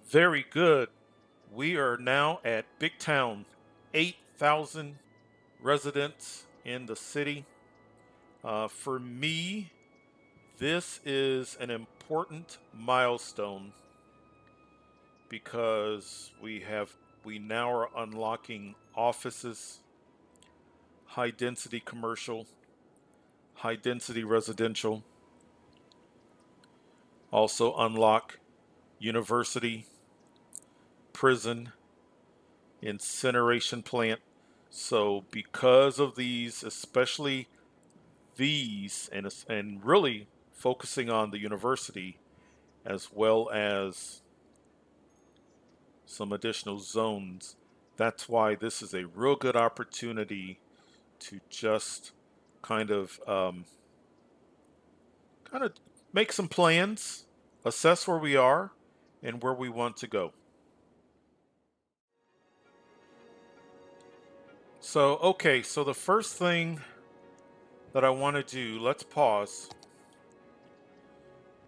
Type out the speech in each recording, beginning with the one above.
Very good. We are now at Big Town, 8,000 residents in the city. For me, this is an important milestone because we now are unlocking offices, high density commercial, high density residential, also unlock university, prison, incineration plant. So because of these, especially these, and really focusing on the university as well as some additional zones, that's why this is a real good opportunity to just kind of um, kind of make some plans, assess where we are, and where we want to go. So the first thing that I want to do, let's pause.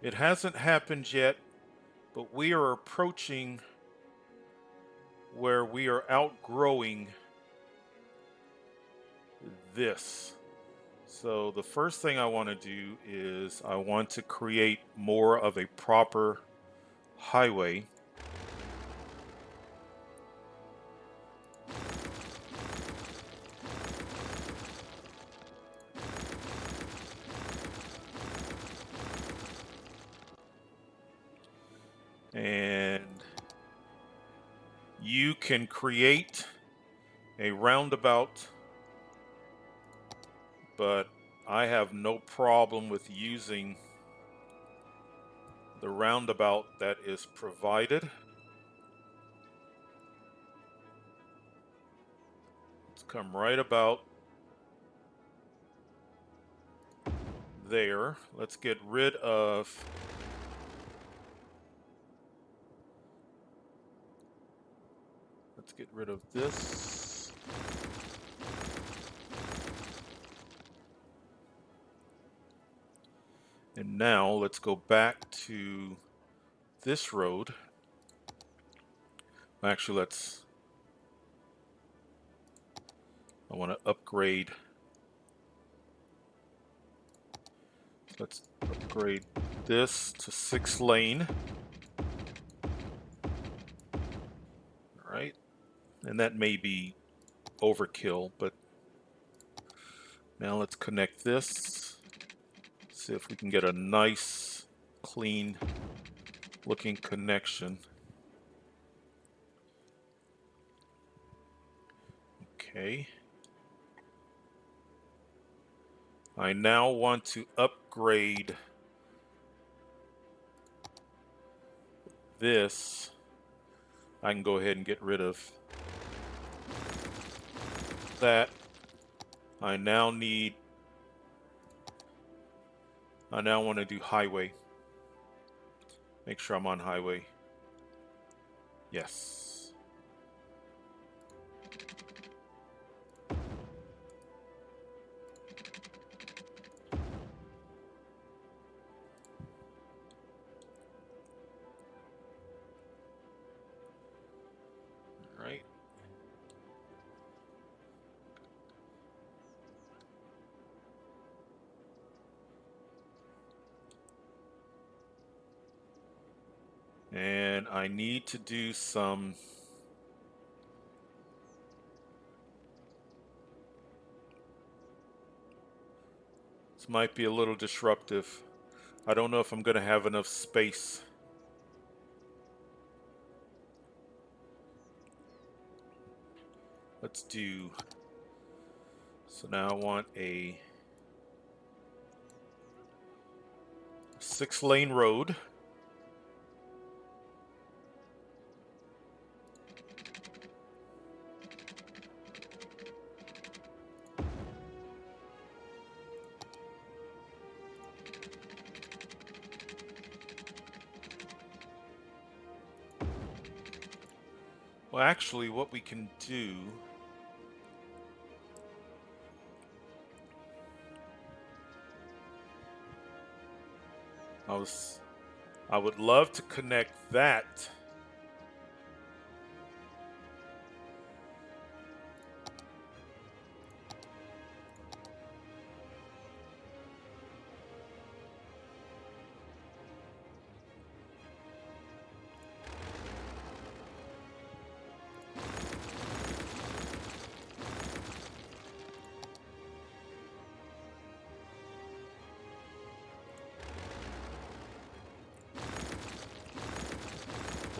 It hasn't happened yet, but we are approaching where we are outgrowing this. So the first thing I want to do is I want to create more of a proper highway. And you can create a roundabout, but I have no problem with using the roundabout that is provided. Let's come right about there. Let's get rid of this. And now let's go back to this road. Actually, I want to upgrade. Let's upgrade this to 6 lane. All right. And that may be overkill, but now let's connect this. See if we can get a nice, clean looking connection. Okay. I now want to upgrade this. I can go ahead and get rid of that. I now want to do highway. Make sure I'm on highway. Yes. All right. And I need to do some this might be a little disruptive. I don't know if I'm going to have enough space. Let's do, so now I want a 6-lane road. Well, actually, what we can do, I would love to connect that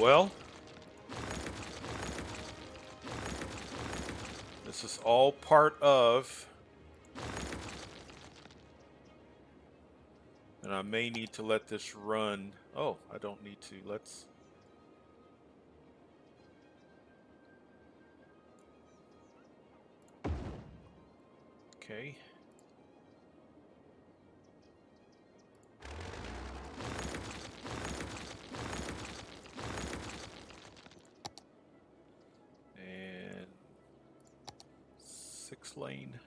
Well, this is all part of, and I may need to let this run. Oh, I don't need to. Let's. Okay. And 6-lane,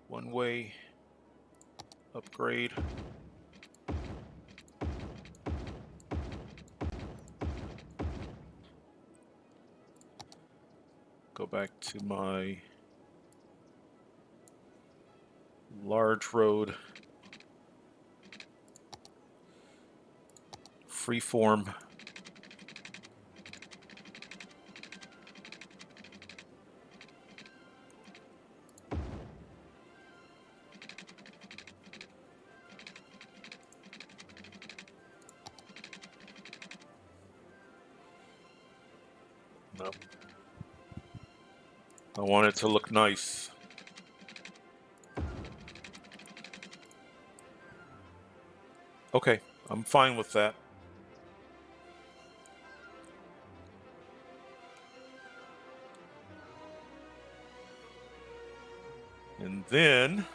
one-way upgrade. Go back to my large road freeform. Nope. I want it to look nice. Okay, I'm fine with that. And then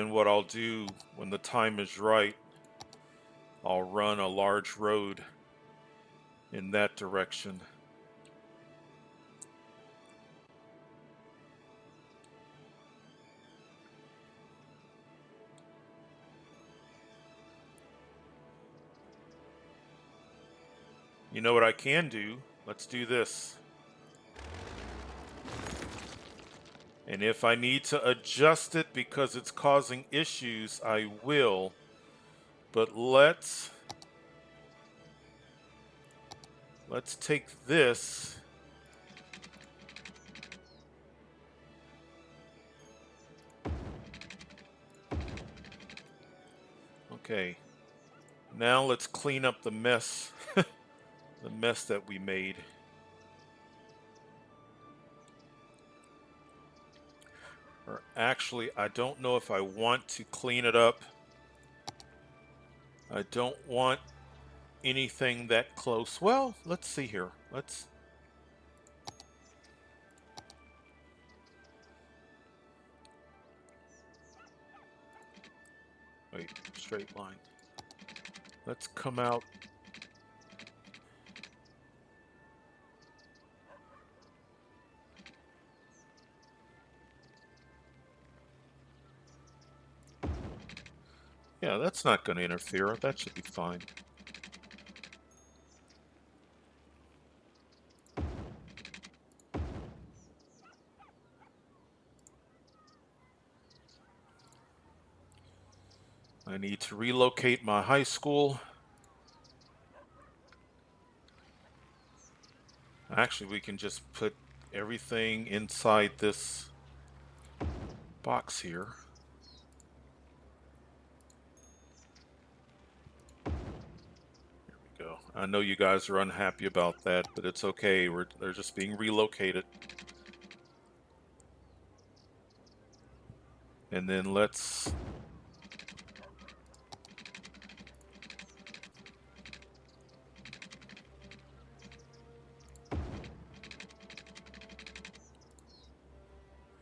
what I'll do when the time is right, I'll run a large road in that direction. You know what I can do? Let's do this. And if I need to adjust it because it's causing issues, I will. But let's take this. Okay. Now let's clean up the mess. The mess that we made. Or actually, I don't know if I want to clean it up. I don't want anything that close. Well, let's see here. Let's. Wait, straight line. Let's come out. Yeah, that's not going to interfere. That should be fine. I need to relocate my high school. Actually, we can just put everything inside this box here. Here we go. I know you guys are unhappy about that, but it's okay. They're just being relocated. And then let's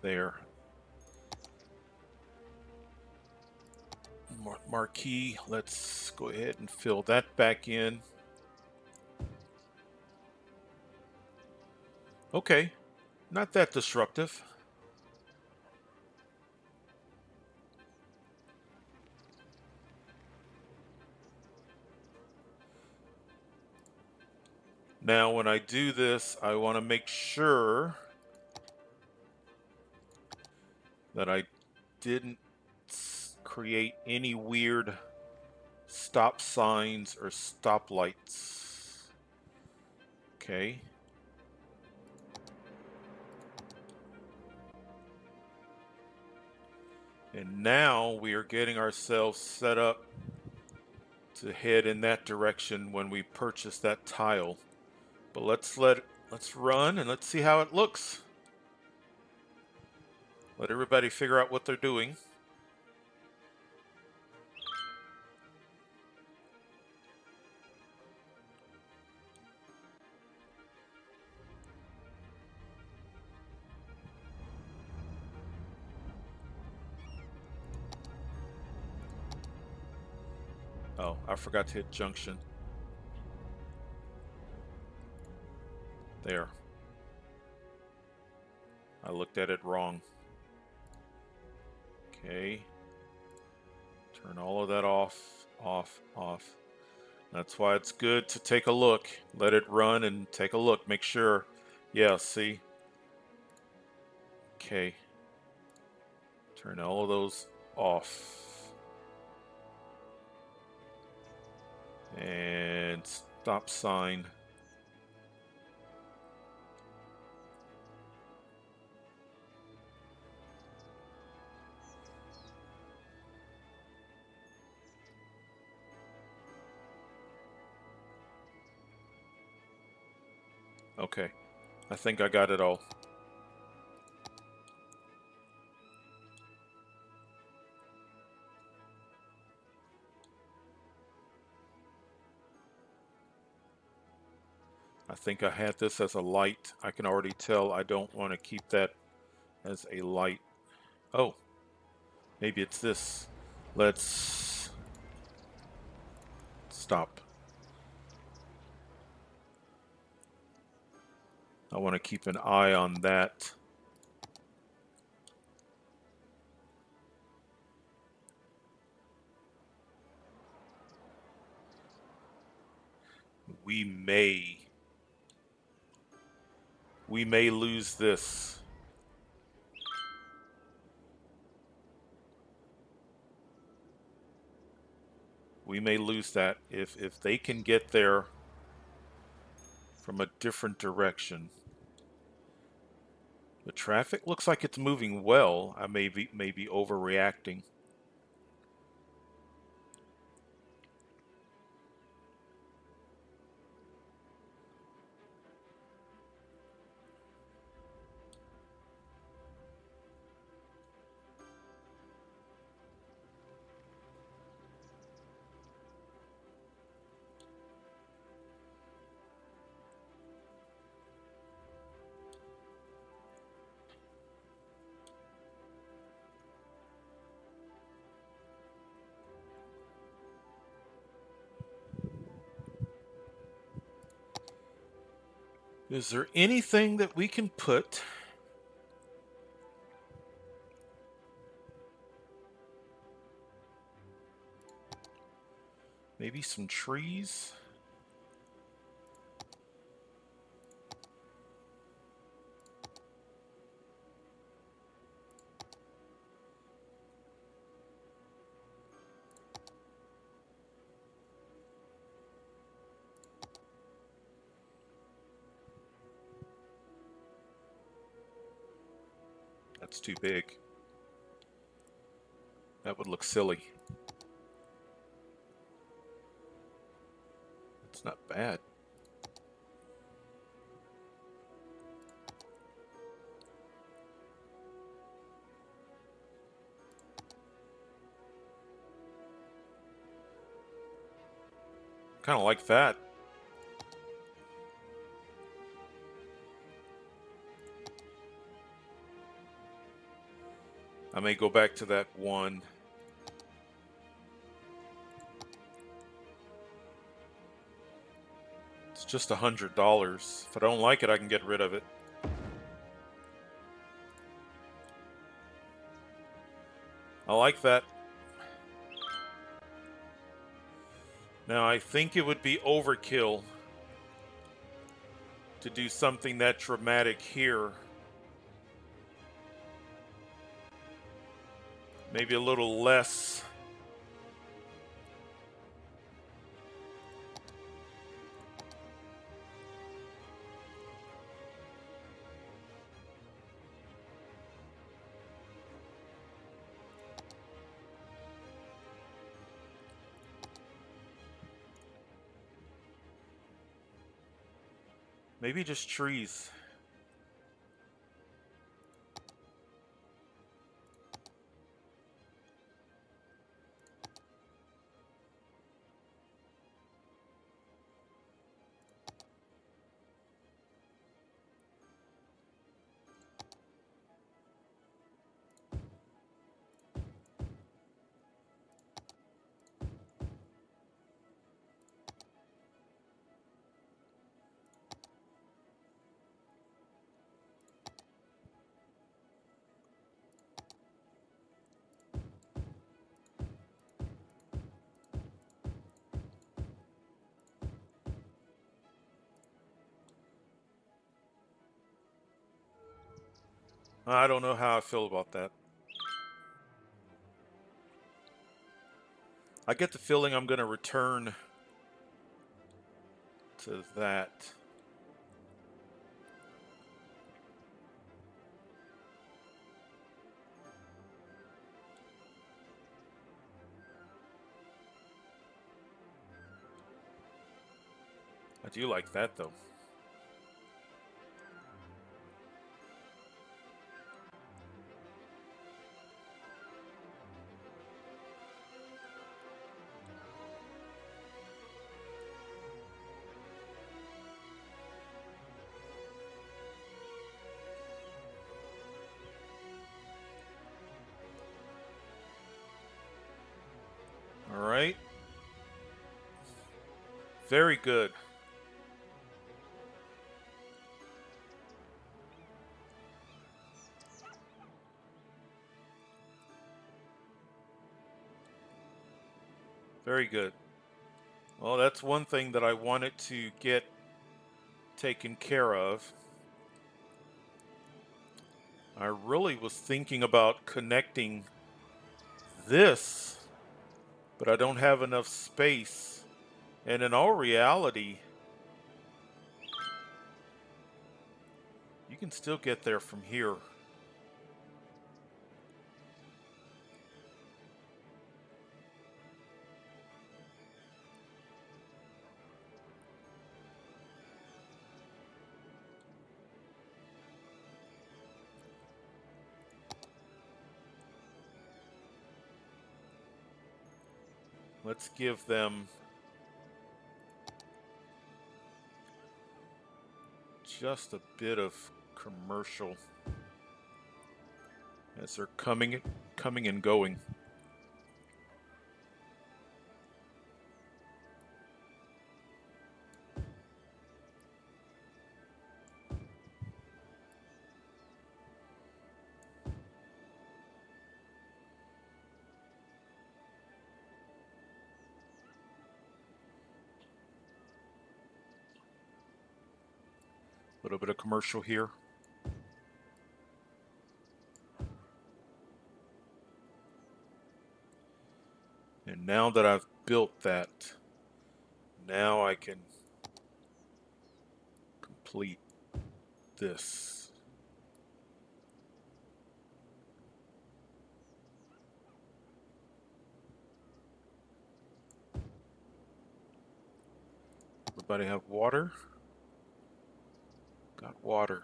there. Marquee, let's go ahead and fill that back in. Okay, not that disruptive. Now, when I do this, I want to make sure that I didn't create any weird stop signs or stoplights. Okay. And now we are getting ourselves set up to head in that direction when we purchase that tile. But let's run and let's see how it looks. Let everybody figure out what they're doing. Oh, I forgot to hit junction. There. I looked at it wrong. Okay. Turn all of that off, off, off. That's why it's good to take a look. Let it run and take a look. Make sure. Yeah, see? Okay. Turn all of those off. And stop sign. Okay. I think I got it all. I think I had this as a light. I can already tell I don't want to keep that as a light. Oh, maybe it's this. Let's stop. I want to keep an eye on that. We may lose this. We may lose that if they can get there from a different direction. The traffic looks like it's moving well. I may be overreacting. Is there anything that we can put? Maybe some trees? That's too big. That would look silly. It's not bad. Kind of like that. I may go back to that one. It's just $100. If I don't like it, I can get rid of it. I like that. Now, I think it would be overkill to do something that dramatic here. Maybe a little less. Maybe just trees. I don't know how I feel about that. I get the feeling I'm going to return to that. I do like that, though. All right. Very good. Very good. Well, that's one thing that I wanted to get taken care of. I really was thinking about connecting this, but I don't have enough space. And in all reality, you can still get there from here. Let's give them just a bit of commercial as they're coming and going. A little bit of commercial here. And now that I've built that, now I can complete this. Everybody have water? Got water.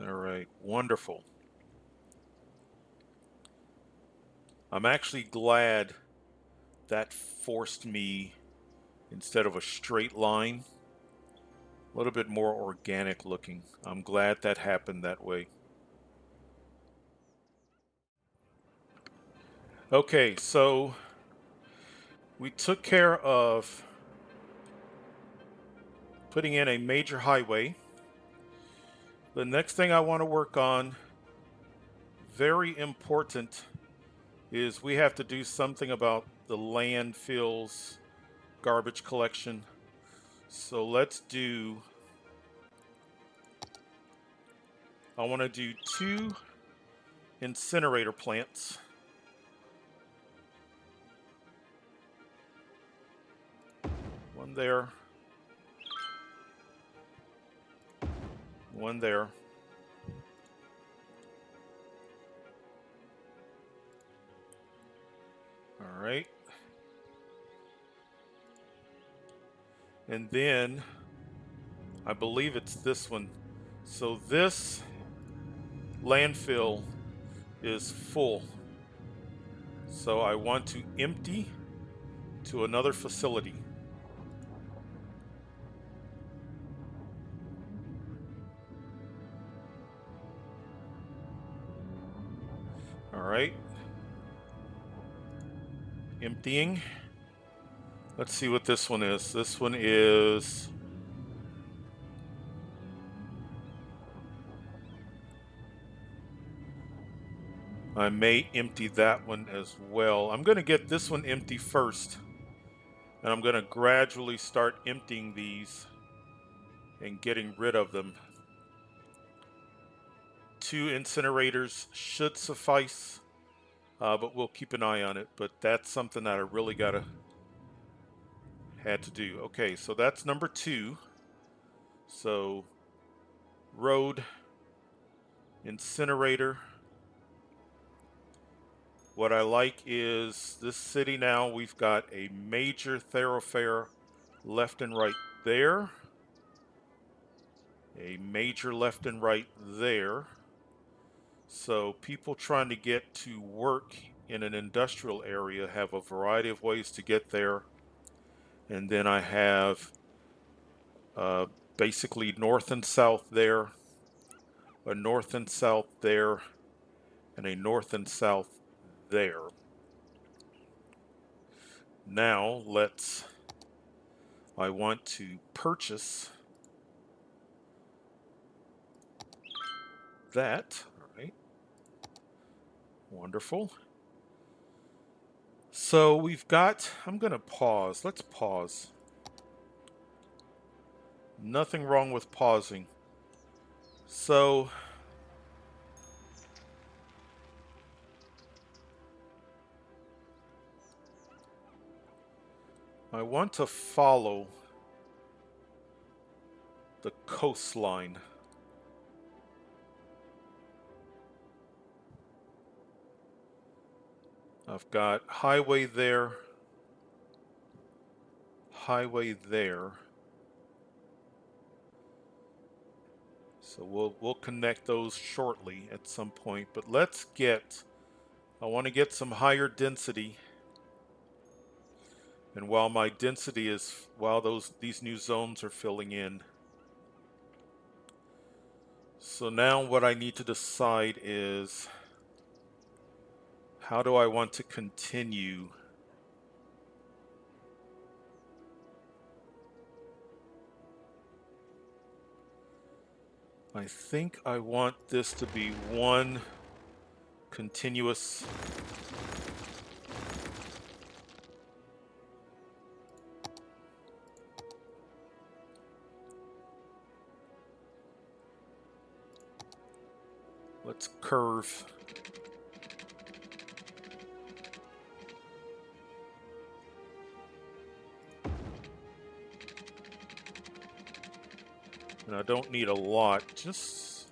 All right, wonderful. I'm actually glad that forced me, instead of a straight line, a little bit more organic looking. I'm glad that happened that way. Okay, so we took care of putting in a major highway. The next thing I want to work on, very important, is we have to do something about the landfills, garbage collection. So let's do, I want to do 2 incinerator plants. One there. One there. All right. And then I believe it's this one. So this landfill is full. So I want to empty to another facility. All right. Emptying. Let's see what this one is. This one is I may empty that one as well. I'm going to get this one empty first. And I'm going to gradually start emptying these and getting rid of them. 2 incinerators should suffice, but we'll keep an eye on it. But that's something that I really had to do. Okay, so that's number 2. So road, incinerator. What I like is this city now, we've got a major thoroughfare left and right there. A major left and right there. So people trying to get to work in an industrial area have a variety of ways to get there. And then I have basically north and south there, a north and south there, and a north and south there. Now I want to purchase that. All right. Wonderful. So we've got, I'm going to pause. Let's pause. Nothing wrong with pausing. So I want to follow the coastline. I've got highway there, highway there. So we'll connect those shortly at some point. But I want to get some higher density. And while my density is, while these new zones are filling in. So now what I need to decide is, how do I want to continue? I think I want this to be one continuous let's curve. And I don't need a lot, just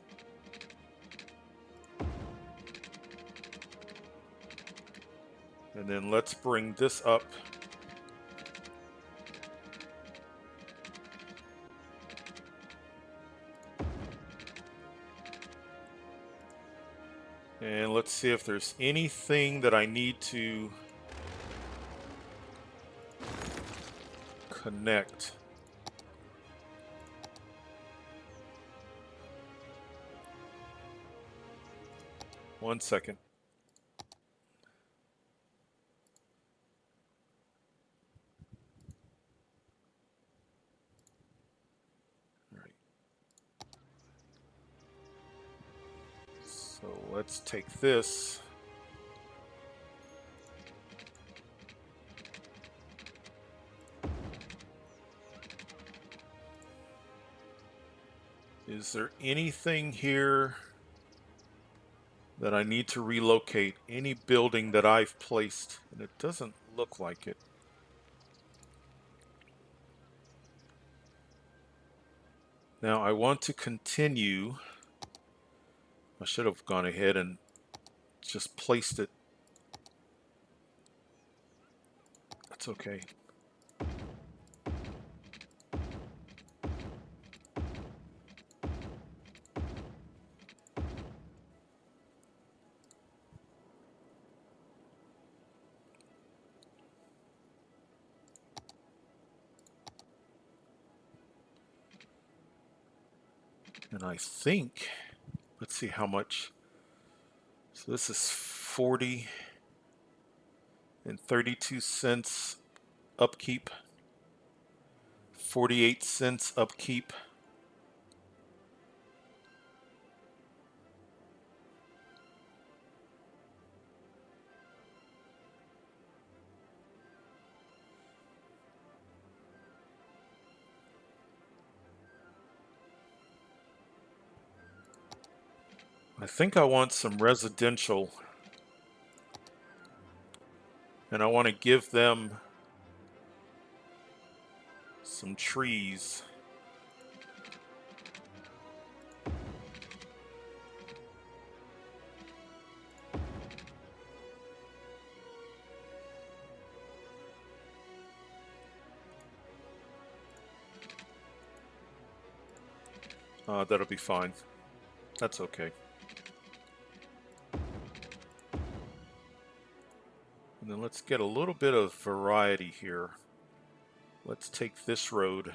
and then let's bring this up. And let's see if there's anything that I need to connect. One second. All right. So let's take this. Is there anything here? that I need to relocate any building that I've placed, and it doesn't look like it. Now I want to continue. I should have gone ahead and just placed it. That's okay. And I think, let's see how much. So this is 40 and 32 cents upkeep, 48 cents upkeep. I think I want some residential, and I want to give them some trees. That'll be fine. That's okay. And then let's get a little bit of variety here. Let's take this road.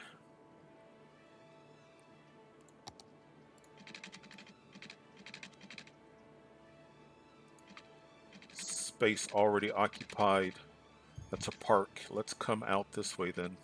Space already occupied. That's a park. Let's come out this way then.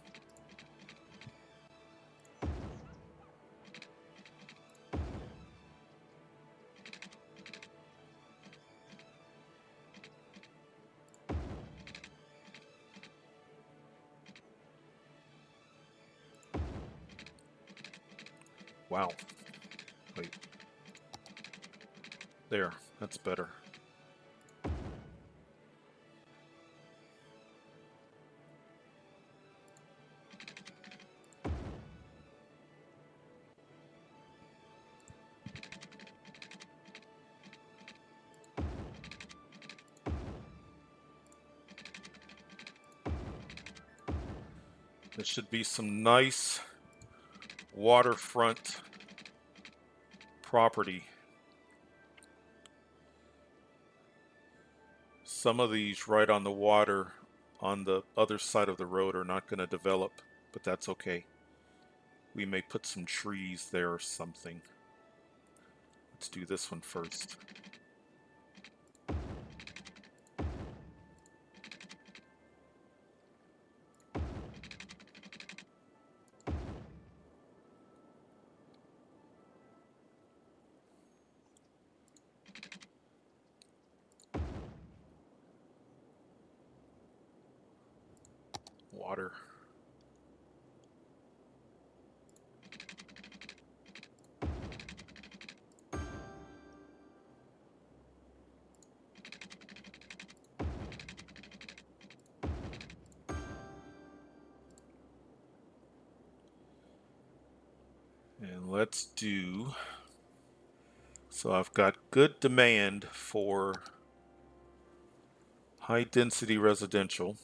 Wow. Wait. There. That's better. There should be some nice waterfront property. Some of these right on the water on the other side of the road are not going to develop, but that's okay. We may put some trees there or something. Let's do this one first. Water. And let's do, so I've got good demand for high density residential.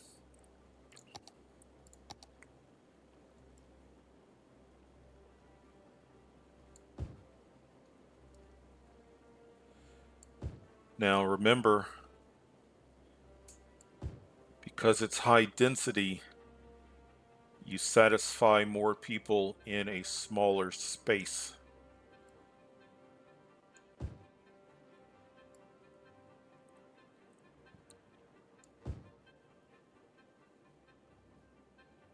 Now remember, because it's high density, you satisfy more people in a smaller space.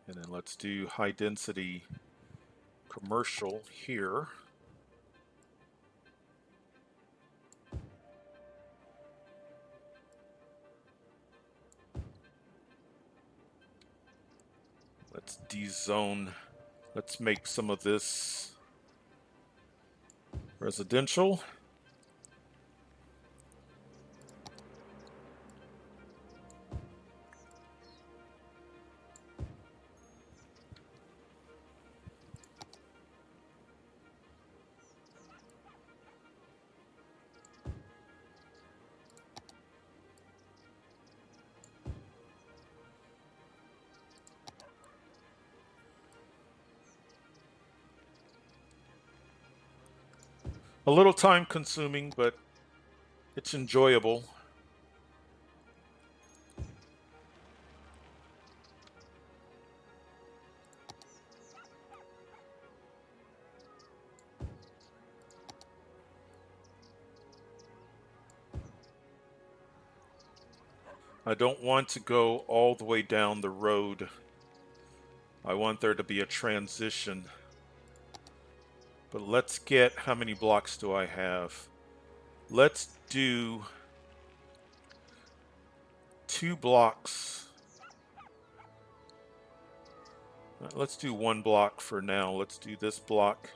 And then let's do high density commercial here. Let's dezone. Let's make some of this residential. A little time consuming, but it's enjoyable. I don't want to go all the way down the road. I want there to be a transition. But let's get, how many blocks do I have? Let's do 2 blocks. Let's do 1 block for now. Let's do this block.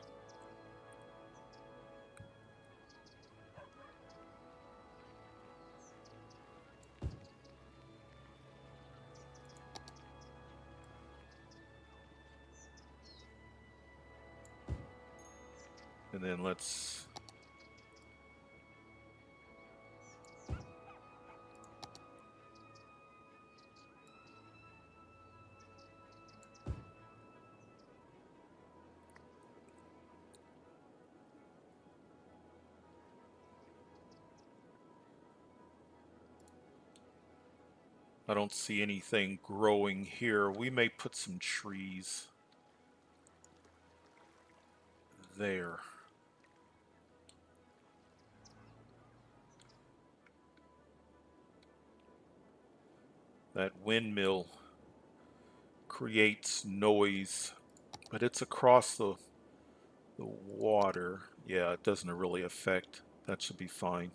And then let's... I don't see anything growing here. We may put some trees there. That windmill creates noise, but it's across the water. Yeah, it doesn't really affect. That should be fine.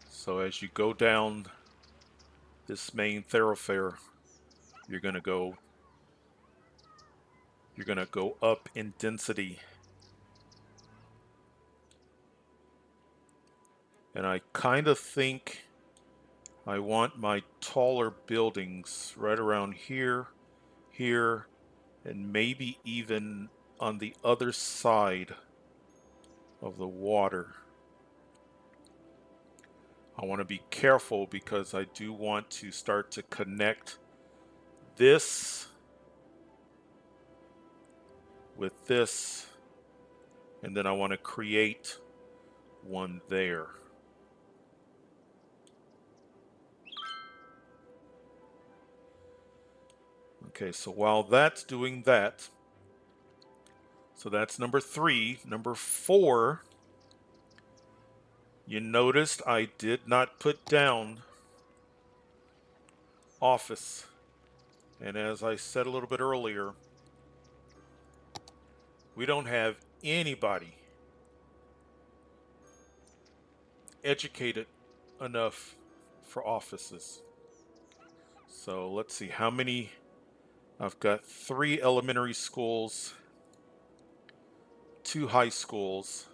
So as you go down this main thoroughfare, you're gonna go up in density. And I kind of think I want my taller buildings right around here, here, and maybe even on the other side of the water. I want to be careful because I do want to start to connect this with this, and then I want to create one there. Okay, so while that's doing that, so that's number 3. Number 4, you noticed I did not put down office. And as I said a little bit earlier, we don't have anybody educated enough for offices. So let's see how many. I've got 3 elementary schools, 2 high schools.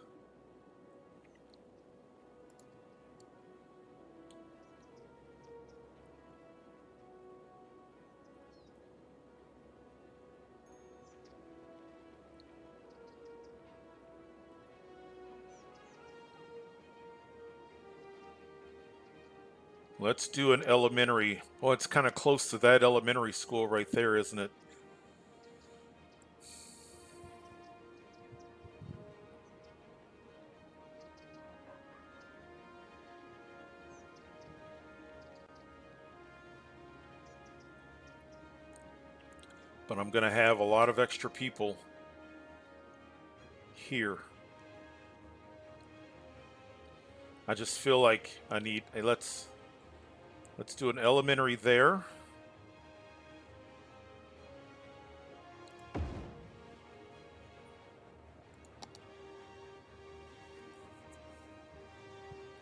Let's do an elementary. Well, it's kind of close to that elementary school right there, isn't it? But I'm going to have a lot of extra people here. I just feel like I need a let's do an elementary there.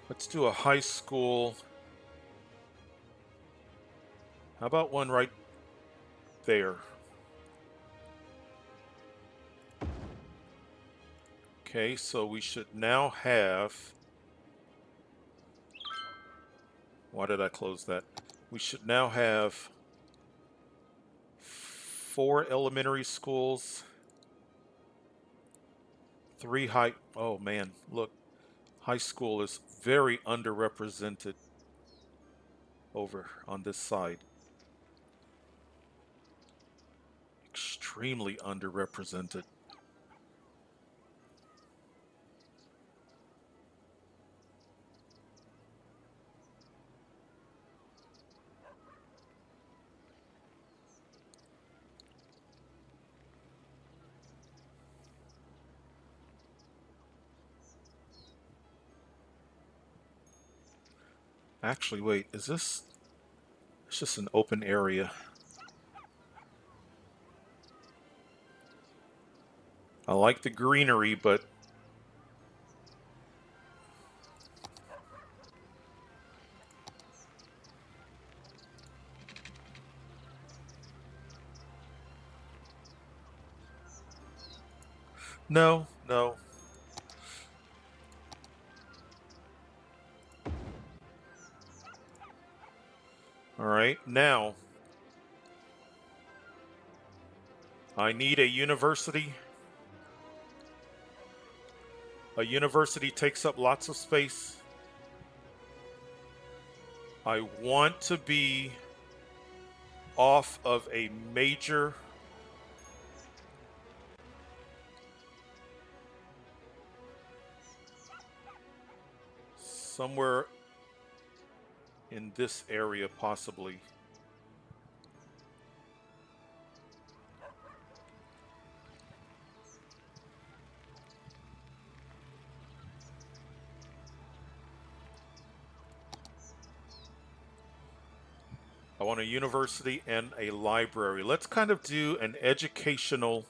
Let's do a high school. How about one right there? Okay, so we should now have... Why did I close that? We should now have 4 elementary schools, 3 high... Oh man, look. High school is very underrepresented over on this side. Extremely underrepresented. Actually, wait, is this... It's just an open area. I like the greenery, but... No, no. All right, now I need a university. A university takes up lots of space. I want to be off of a major somewhere in this area, possibly. I want a university and a library. Let's kind of do an educational...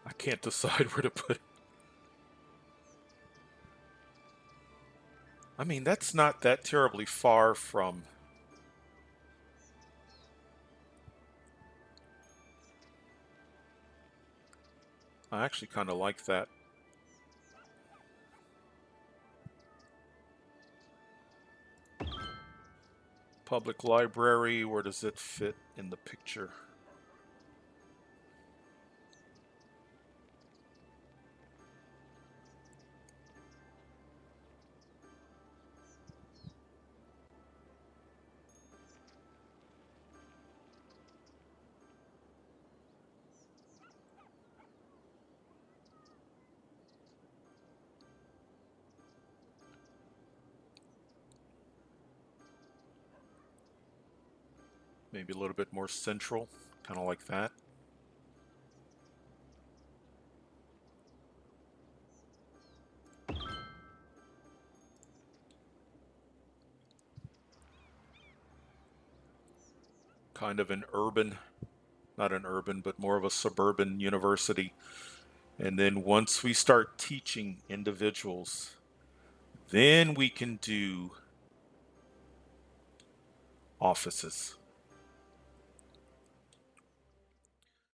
I can't decide where to put it. I mean, that's not that terribly far from... I actually kind of like that. Public library, where does it fit in the picture? Maybe a little bit more central, kind of like that. Kind of an urban, not an urban, but more of a suburban university. And then once we start teaching individuals, then we can do offices.